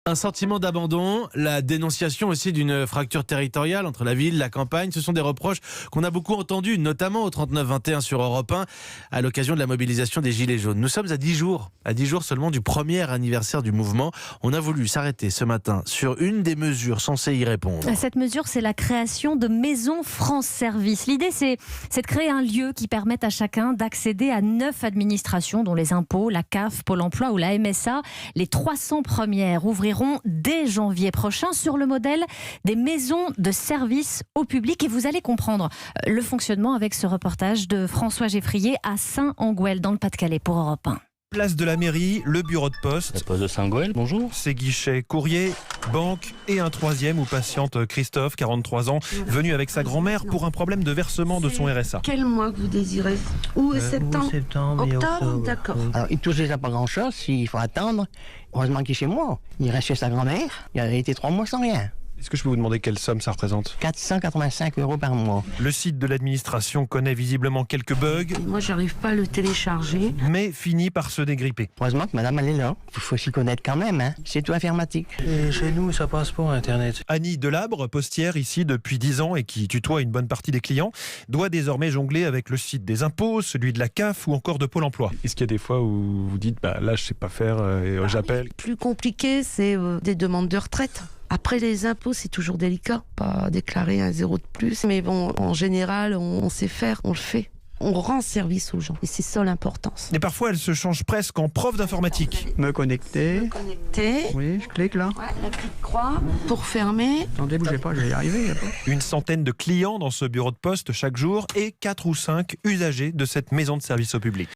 Un sentiment d'abandon, la dénonciation aussi d'une fracture territoriale entre la ville, la campagne, ce sont des reproches qu'on a beaucoup entendus, notamment au 39-21 sur Europe 1, à l'occasion de la mobilisation des Gilets jaunes. Nous sommes à 10 jours seulement du premier anniversaire du mouvement. On a voulu s'arrêter ce matin sur une des mesures censées y répondre. Cette mesure, c'est la création de maisons France Service. L'idée, c'est de créer un lieu qui permette à chacun d'accéder à 9 administrations, dont les impôts, la CAF, Pôle emploi ou la MSA. Les 300 premières ouvriront dès janvier prochain sur le modèle des maisons de service au public. Et vous allez comprendre le fonctionnement avec ce reportage de François Geffrier à Saint-Angouel, dans le Pas-de-Calais, pour Europe 1. Place de la mairie, le bureau de poste. La poste de Saint-Angouel, bonjour. Ses guichets courrier, banque et un troisième où patiente Christophe, 43 ans, venu avec sa grand-mère pour un problème de versement de son RSA. Quel mois que vous désirez? Septembre, octobre, d'accord. Alors, il touche déjà pas grand-chose, il faut attendre. Heureusement qu'il est chez moi. Il reste chez sa grand-mère. Il a été 3 mois sans rien. Est-ce que je peux vous demander quelle somme ça représente? 485 € par mois. Le site de l'administration connaît visiblement quelques bugs, Moi, j'arrive pas à le télécharger. mais finit par se dégripper. Heureusement que madame, elle est là. Il faut s'y connaître quand même, hein. C'est tout informatique. Et chez nous, ça passe pas Internet. Annie Delabre, postière ici depuis 10 ans et qui tutoie une bonne partie des clients, doit désormais jongler avec le site des impôts, celui de la CAF ou encore de Pôle emploi. Est-ce qu'il y a des fois où vous dites là je sais pas faire et j'appelle? Plus compliqué, c'est des demandes de retraite. Après, les impôts, c'est toujours délicat. Pas déclarer un zéro de plus. Mais bon, en général, on sait faire, on le fait. On rend service aux gens. Et c'est ça l'importance. Et parfois, elle se change presque en prof d'informatique. Me connecter. Connecté. Oui, je clique là. Ouais, la petite croix pour fermer. Attendez, bougez pas, je vais y arriver. Là. Une centaine de clients dans ce bureau de poste chaque jour et 4 ou 5 usagers de cette maison de service au public.